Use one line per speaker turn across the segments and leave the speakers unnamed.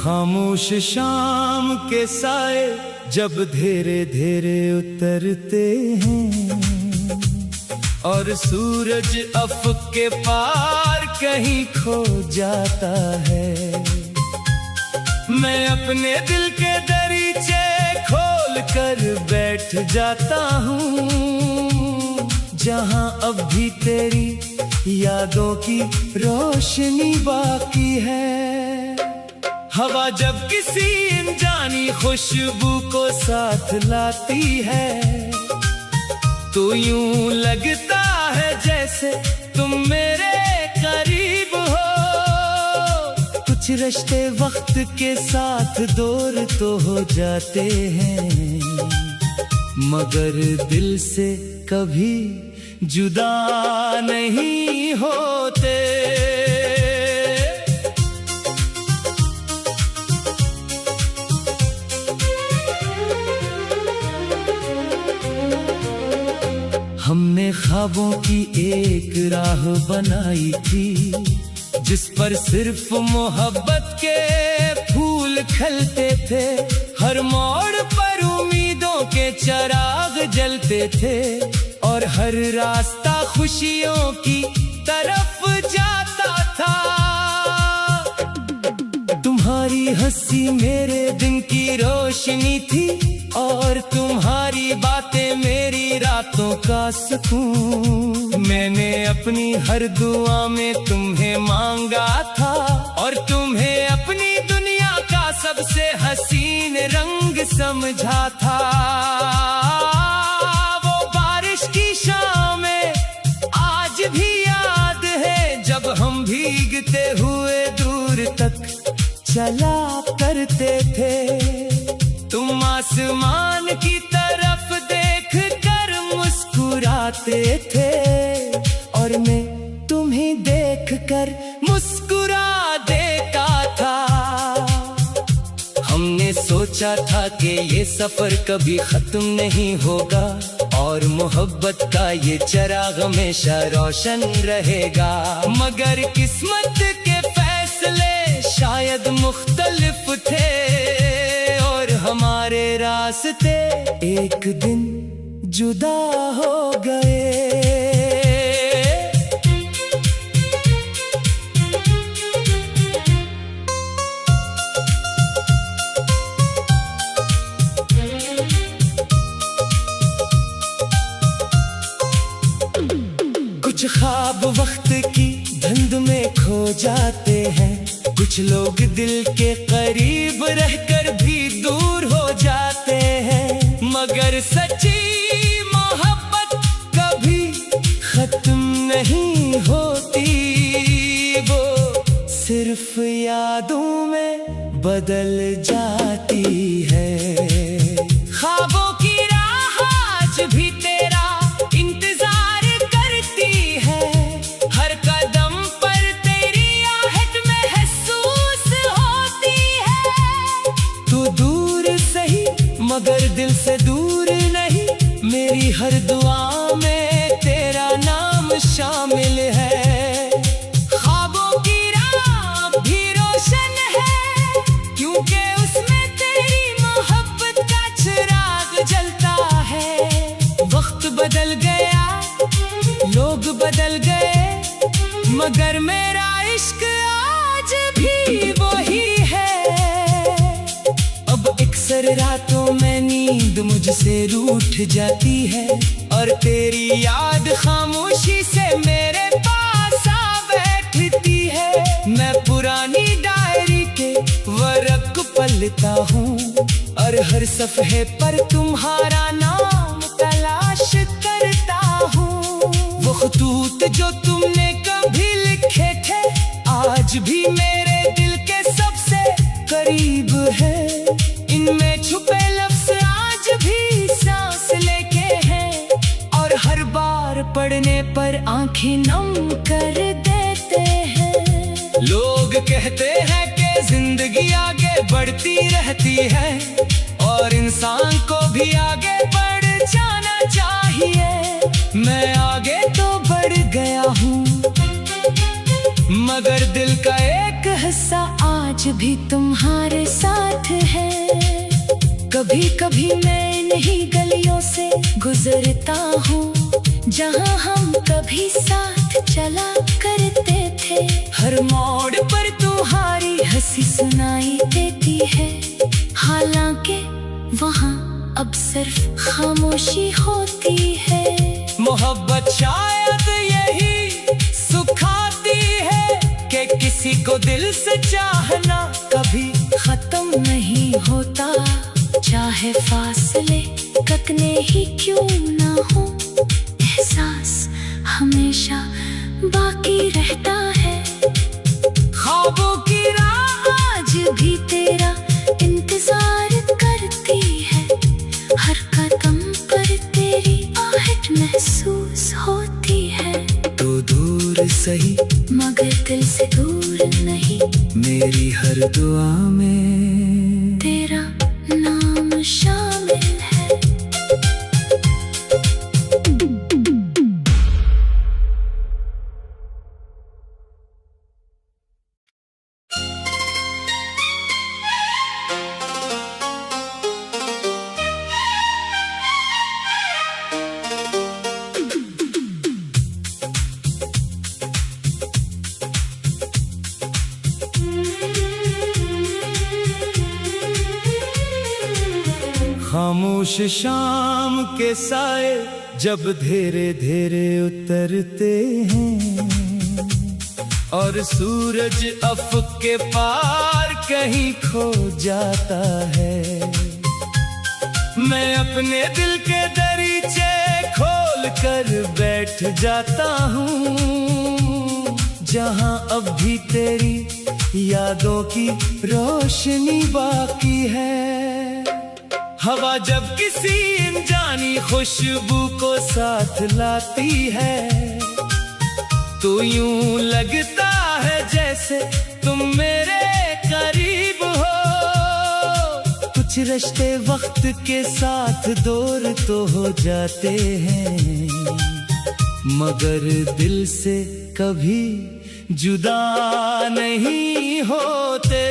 खामोश शाम के साए जब धीरे धीरे उतरते हैं और सूरज अफक के पार कहीं खो जाता है, मैं अपने दिल के दरीचे खोल कर बैठ जाता हूँ जहाँ अब भी तेरी यादों की रोशनी बाकी है। हवा जब किसी अनजानी खुशबू को साथ लाती है तो यूं लगता है जैसे तुम मेरे करीब हो। कुछ रिश्ते वक्त के साथ दूर तो हो जाते हैं मगर दिल से कभी जुदा नहीं होते। हमने ख्वाबों की एक राह बनाई थी जिस पर सिर्फ मोहब्बत के फूल खिलते थे, हर मोड़ पर उम्मीदों के चिराग जलते थे और हर रास्ता खुशियों की तरफ जाता था। तुम्हारी हंसी मेरे दिन की रोशनी थी और तुम्हारी बातें मेरी रातों का सुकून। मैंने अपनी हर दुआ में तुम्हें मांगा था और तुम्हें अपनी दुनिया का सबसे हसीन रंग समझा था। वो बारिश की शामें आज भी याद है जब हम भीगते हुए दूर तक चला करते थे। तुम आसमान की तरफ देख कर मुस्कुराते थे और मैं तुम्हें देख कर मुस्कुरा देता था। हमने सोचा था कि ये सफर कभी खत्म नहीं होगा और मोहब्बत का ये चिराग हमेशा रोशन रहेगा, मगर किस्मत के फैसले शायद मुख्तलिफ थे और हमारे रास्ते एक दिन जुदा हो गए। कुछ ख्वाब वक्त की धुंध में खो जाते हैं, कुछ लोग दिल के करीब रहकर भी दूर हो जाते हैं, मगर सच्ची मोहब्बत कभी खत्म नहीं होती। वो सिर्फ यादों में बदल जाती है। ख्वाबों की राह आज भी तेरा इंतजार करती है, हर कदम पर तेरी आहट महसूस होती है। तू दूर सही मगर दिल से दूर नहीं, मेरी हर दुआ में तेरा नाम शामिल है। ख्वाबों की राह भी रोशन है क्योंकि उसमें तेरी मोहब्बत का चिराग जलता है। वक्त बदल गया, लोग बदल गए, मगर मेरा इश्क आज भी वही है। अब अक्सर रातों में नींद मुझसे रूठ जाती है और तेरी याद खामोशी से मेरे पास आ बैठती है। मैं पुरानी डायरी के वर्क पलटा हूँ और हर सफ़े पर तुम्हारा नाम तलाश करता हूँ। वो खतूत जो तुमने कभी लिखे थे आज भी मेरे दिल के सबसे करीब है। इनमें छुपे लफ्ज़ आज भी सांस लेके हैं और हर बार पढ़ने पर आंखें नम कर देते हैं। लोग कहते हैं कि जिंदगी आगे बढ़ती रहती है और इंसान को भी आगे बढ़ जाना चाहिए। मैं आगे तो बढ़ गया हूँ मगर दिल का एक हिस्सा आज भी तुम्हारे साथ है। कभी कभी मैं इन्हीं गलियों से गुजरता हूँ जहाँ हम कभी साथ चला करते थे। हर मोड़ पर तुम्हारी हंसी सुनाई देती है, हालांकि वहाँ अब सिर्फ खामोशी होती है। मोहब्बत शायद यही सिखाती है कि किसी को दिल से चाहना कभी खत्म नहीं होता, चाहे फासले कितने ही क्यों ना हो, एहसास हमेशा बाकी रहता है। ख्वाबों की राह आज भी तेरा इंतजार करती है, हर कदम पर तेरी आहट महसूस होती है। तो दूर सही मगर दिल से दूर नहीं, मेरी हर दुआ में तेरा नाम शामिल है। खामोश शाम के साए जब धीरे धीरे उतरते हैं और सूरज अफ़क़ के पार कहीं खो जाता है, मैं अपने दिल के दरीचे खोल कर बैठ जाता हूँ जहाँ अब भी तेरी यादों की रोशनी बाकी है। हवा जब किसी अनजानी खुशबू को साथ लाती है तो यूं लगता है जैसे तुम मेरे करीब हो। कुछ रिश्ते वक्त के साथ दूर तो हो जाते हैं मगर दिल से कभी जुदा नहीं होते।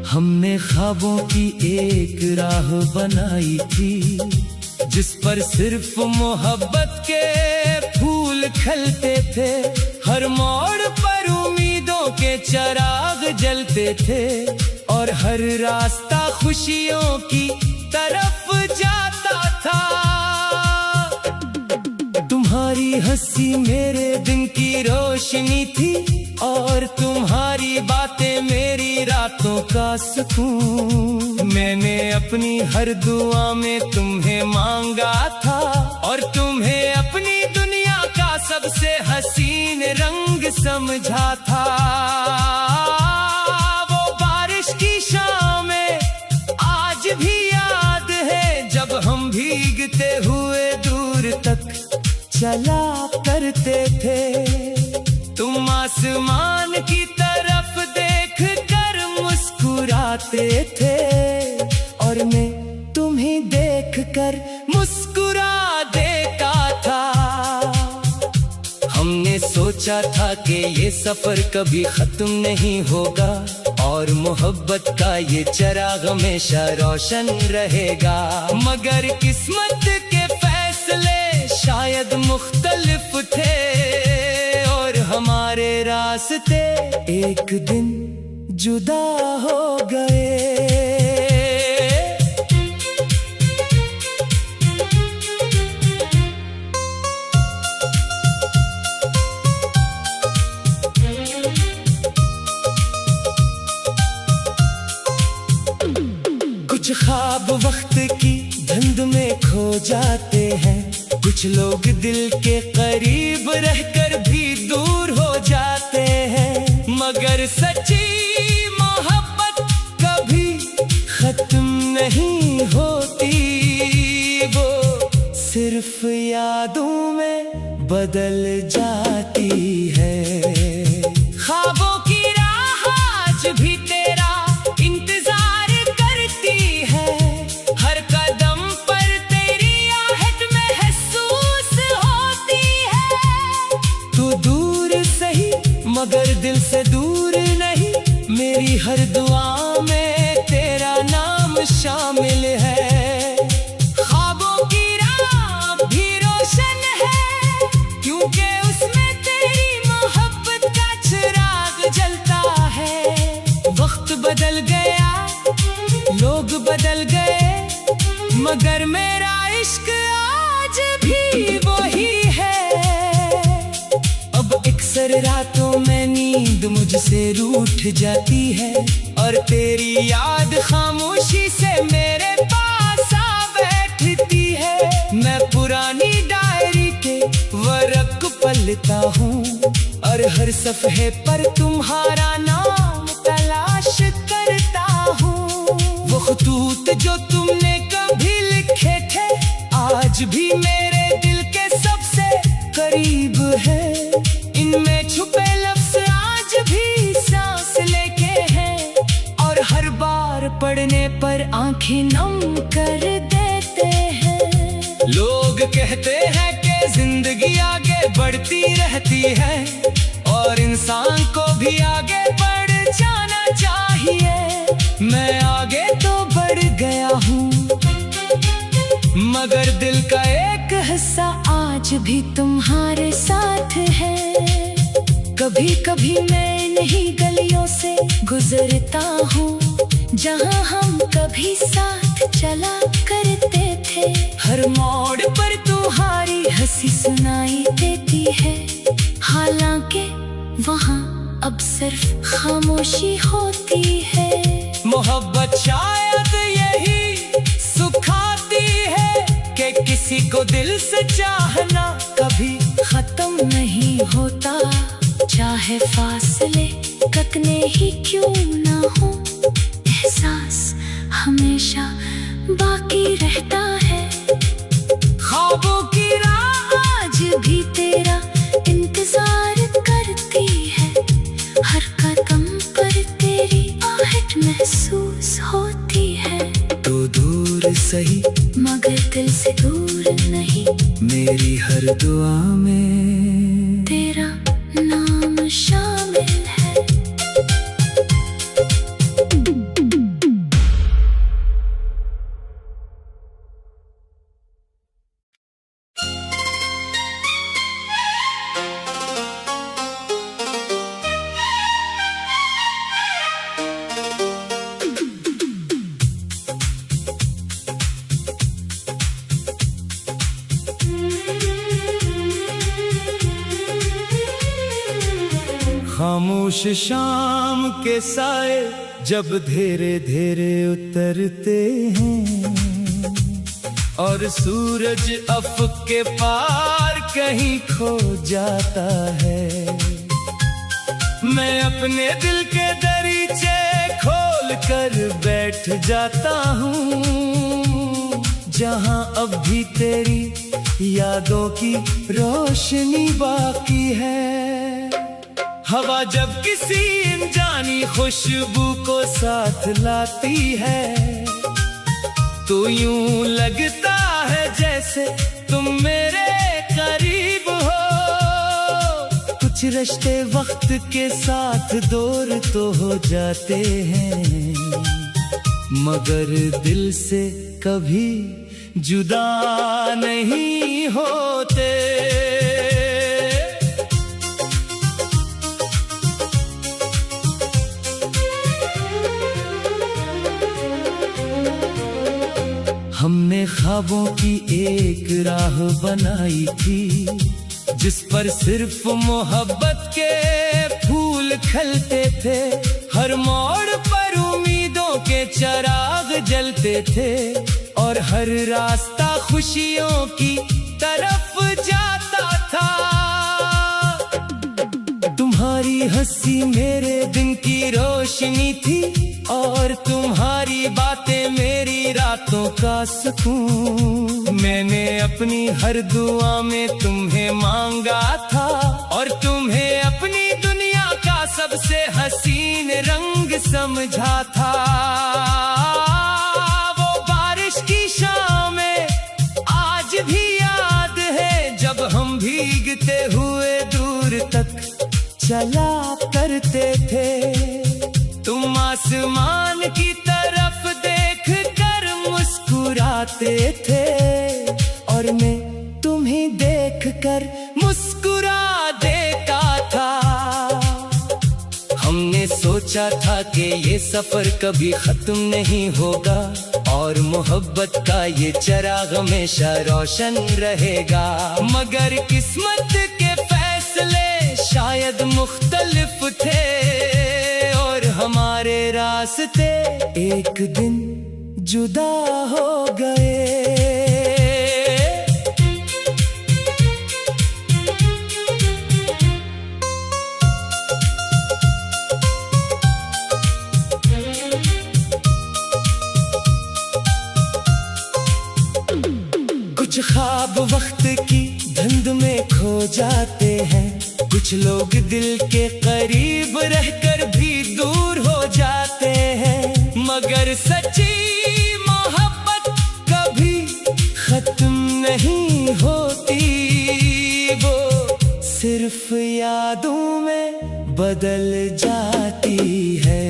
हमने ख्वाबों की एक राह बनाई थी जिस पर सिर्फ मोहब्बत के फूल खिलते थे, हर मोड़ पर उम्मीदों के चिराग जलते थे और हर रास्ता खुशियों की तरफ जाता था। तुम्हारी हंसी मेरे दिन की रोशनी थी और तुम्हारी बातें मेरी रातों का सुकून। मैंने अपनी हर दुआ में तुम्हें मांगा था और तुम्हें अपनी दुनिया का सबसे हसीन रंग समझा था। वो बारिश की शामें आज भी याद है जब हम भीगते हुए दूर तक चला करते थे। तुम आसमान की तरफ देख कर मुस्कुराते थे और मैं तुम्हें देख कर मुस्कुरा देता था। हमने सोचा था कि ये सफर कभी खत्म नहीं होगा और मोहब्बत का ये चिराग हमेशा रोशन रहेगा, मगर किस्मत के फैसले शायद मुख्तलिफ थे और हमारे रास्ते एक दिन जुदा हो गए। कुछ ख्वाब वक्त की धुंध में खो जाते हैं, कुछ लोग दिल के करीब रहकर भी दूर हो जाते हैं, मगर सच्ची मोहब्बत कभी खत्म नहीं होती। वो सिर्फ यादों में बदल जाती है। ख्वाबों की राह आज भी तेरा इंतजार कर दुआ में तेरा नाम शामिल है। ख्वाबों की राह भी रोशन है, क्योंकि उसमें तेरी मोहब्बत का चिराग जलता है। वक्त बदल गया, लोग बदल गए, मगर मेरा इश्क आज भी वही है। अब अक्सर रातों में नींद मुझसे रूठ जाती है, और तेरी याद खामोशी से मेरे पास आ बैठती है। मैं पुरानी डायरी के वर्क पलटा हूँ, और हर सफ़े पर तुम्हारा नाम तलाश करता हूँ। वो खतूत जो तुमने कभी लिखे थे, आज भी मेरे दिल के सबसे करीब है। इनमें छुपे लफ्ज़ आज भी सांस लेके हैं, और हर बार पढ़ने पर आंखें नम कर देते हैं। लोग कहते हैं कि जिंदगी आगे बढ़ती रहती है, और इंसान को भी आगे बढ़ जाना चाहिए। मैं आगे तो बढ़ गया हूँ, मगर दिल का एक हिस्सा आज भी तुम्हारे साथ है। कभी कभी मैं इन्हीं गलियों से गुजरता हूँ, जहाँ हम कभी साथ चला करते थे। हर मोड़ पर तुम्हारी हंसी सुनाई देती है, हालांकि वहाँ अब सिर्फ खामोशी होती है। मोहब्बत शायद यही सिखाती है कि किसी को दिल से चाहना कभी खत्म नहीं होता। चाहे फासले कितने ही क्यों ना हो, एहसास हमेशा बाकी रहता है। ख्वाबों की राह आज भी तेरा इंतजार करती है, हर कदम पर तेरी आहट महसूस होती है। तो दूर सही मगर दिल से दूर नहीं, मेरी हर दुआ में तेरा नाम शामिल है। खामोश शाम के साए जब धीरे धीरे उतरते हैं, और सूरज अफ़क़ के पार कहीं खो जाता है। मैं अपने दिल के दरीचे खोल कर बैठ जाता हूँ, जहाँ अब भी तेरी यादों की रोशनी बाकी है। हवा जब किसी अनजानी खुशबू को साथ लाती है, तो यूं लगता है जैसे तुम मेरे करीब हो। कुछ रिश्ते वक्त के साथ दूर तो हो जाते हैं, मगर दिल से कभी जुदा नहीं होते। हमने ख्वाबों की एक राह बनाई थी, जिस पर सिर्फ मोहब्बत के फूल खिलते थे। हर मोड़ पर उम्मीदों के चिराग जलते थे, और हर रास्ता खुशियों की तरफ जाता था। तुम्हारी हंसी मेरे दिन की रोशनी थी, और तुम्हारी बातें मेरी रातों का सुकून। मैंने अपनी हर दुआ में तुम्हें मांगा था, और तुम्हें अपनी दुनिया का सबसे हसीन रंग समझा था। वो बारिश की शामें आज भी याद है, जब हम भीगते हुए दूर तक चला करते थे। तुम आसमां आसमान की तरफ देख कर मुस्कुराते थे, और मैं तुम्हें देख कर मुस्कुरा देता था। हमने सोचा था कि ये सफर कभी खत्म नहीं होगा, और मोहब्बत का ये चिराग हमेशा रोशन रहेगा। मगर किस्मत के फैसले शायद मुख्तलिफ थे, और हमारे रास्ते एक दिन जुदा हो गए। कुछ ख्वाब वक्त की धुंध में खो जाते हैं, कुछ लोग दिल के करीब रहकर भी दूर हो जाते हैं। मगर सच्ची मोहब्बत कभी खत्म नहीं होती, वो सिर्फ यादों में बदल जाती है।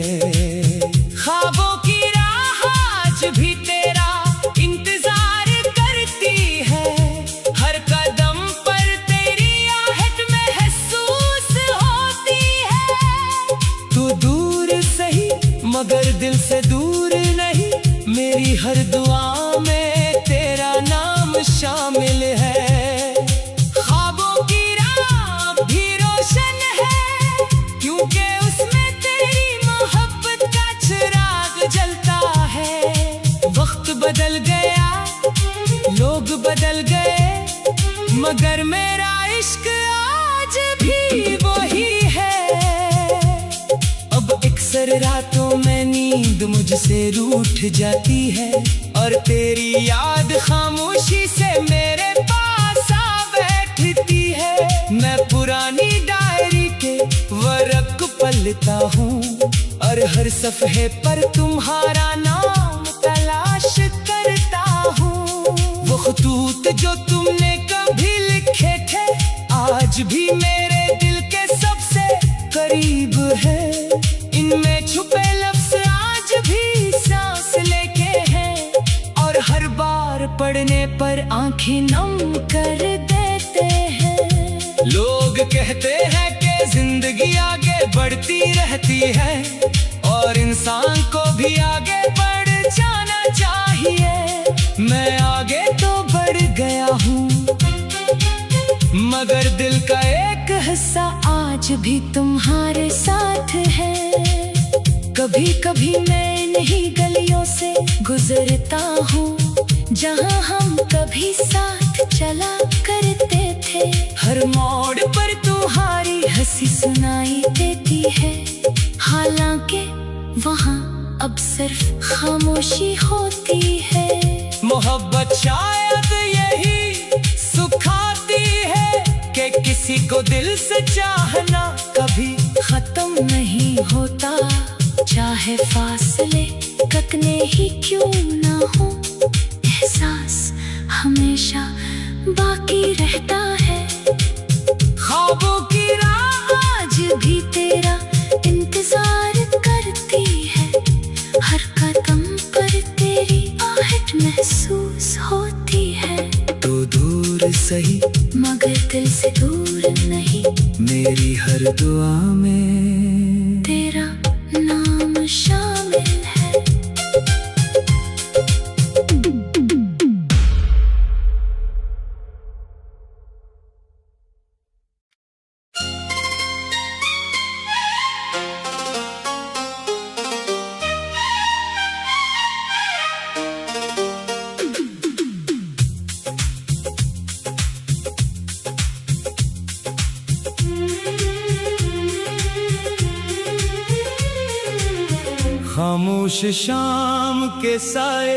ख्वाबों की राह आज भी तेरा इंतजार करती है, हर कदम पर तेरी आहट महसूस होती है। तू दूर सही मगर दिल से दूर नहीं, मेरी हर दुआ में तेरा नाम शामिल है। ख्वाबों की राह भी रोशन है, क्योंकि उसमें तेरी मोहब्बत का चिराग जलता है। वक्त बदल गया, लोग बदल गए, मगर मेरा इश्क आज भी वही है। अब अक्सर रातों में नींद मुझसे रूठ जाती है, और तेरी याद खामोशी से मेरे पास आ बैठती है। मैं पुरानी डायरी के वर्क पलटा हूँ, और हर सफ़े पर तुम्हारा नाम तलाश करता हूँ। वो खतूत जो तुमने कभी लिखे थे, आज भी मेरे दिल के सबसे करीब है। इनमें छुपे लफ्ज़ आज भी सांस लेके हैं, और हर बार पढ़ने पर आंखें नम कर देते हैं। लोग कहते हैं कि जिंदगी आगे बढ़ती रहती है, और इंसान को भी आगे बढ़ जाना चाहिए। मैं आगे तो बढ़ गया हूँ, मगर दिल का एक हिस्सा आज भी तुम्हारे साथ है। कभी कभी मैं इन्हीं गलियों से गुजरता हूँ, जहाँ हम कभी साथ चला करते थे। हर मोड़ पर तुम्हारी हंसी सुनाई देती है, हालांकि वहाँ अब सिर्फ खामोशी होती है। मोहब्बत शायद यही सिखाती है कि किसी को दिल से चाहना कभी खत्म नहीं होता, चाहे फासले कितने ही क्यों ना हो। एहसास हमेशा बाकी रहता है। ख्वाबों की राह आज भी तेरा इंतजार करती है, हर कदम पर तेरी आहट महसूस होती है। तू दूर सही मगर दिल से दूर नहीं, मेरी हर दुआ में तेरा नाम शामिल है। खामोश शाम के साए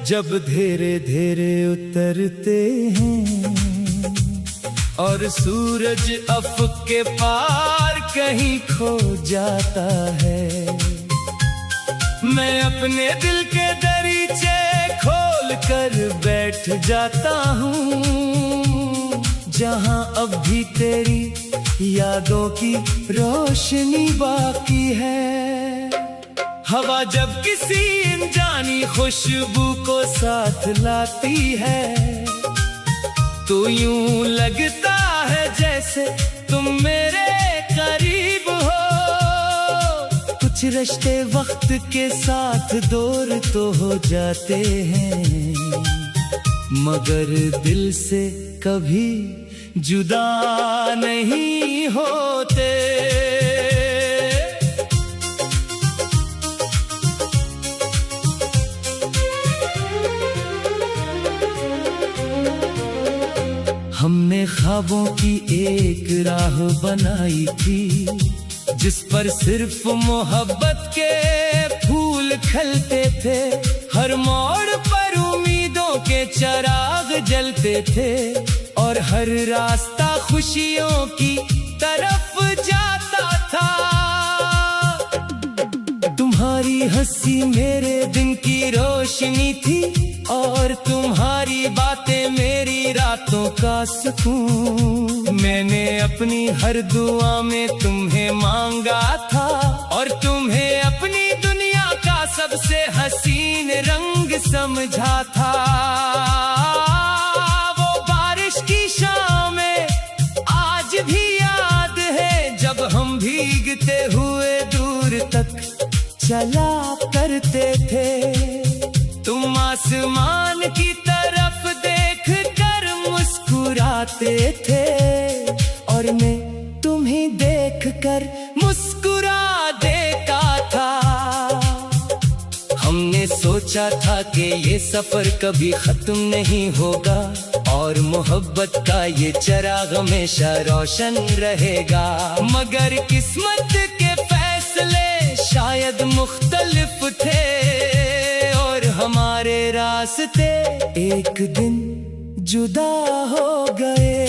जब धीरे धीरे उतरते हैं, और सूरज अफक के पार कहीं खो जाता है। मैं अपने दिल के दरीचे खोल कर बैठ जाता हूँ, जहाँ अब भी तेरी यादों की रोशनी बाकी है। हवा जब किसी अनजानी खुशबू को साथ लाती है तो यूं लगता है जैसे तुम मेरे करीब हो। कुछ रिश्ते वक्त के साथ दूर तो हो जाते हैं, मगर दिल से कभी जुदा नहीं होते। हमने ख्वाबों की एक राह बनाई थी जिस पर सिर्फ मोहब्बत के फूल खिलते थे। हर मोड़ पर उम्मीदों के चिराग जलते थे और हर रास्ता खुशियों की तरफ जाता था। तुम्हारी हंसी मेरे दिन की रोशनी थी और तुम्हारी बातें मेरी रातों का सुकून। मैंने अपनी हर दुआ में तुम्हें मांगा था और तुम्हें अपनी दुनिया का सबसे हसीन रंग समझा था। वो बारिश की शामें आज भी याद है जब हम भीगते हुए दूर तक चला करते थे। तुम आसमान की तरफ देख कर मुस्कुराते थे और मैं तुम्हें देख कर मुस्कुरा देता था। हमने सोचा था कि ये सफर कभी खत्म नहीं होगा और मोहब्बत का ये चिराग हमेशा रोशन रहेगा। मगर किस्मत के फैसले शायद मुख्तलिफ थे और हमारे रास्ते एक दिन जुदा हो गए।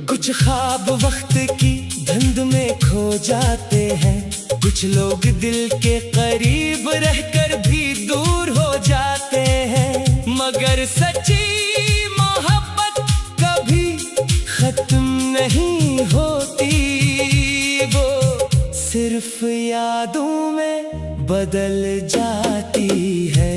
कुछ ख्वाब वक्त की धुंध में खो जाते हैं, कुछ लोग दिल के करीब रहकर भी दूर हो जाते हैं। मगर सच्ची मोहब्बत कभी खत्म नहीं होती, वो सिर्फ यादों में बदल जाती है।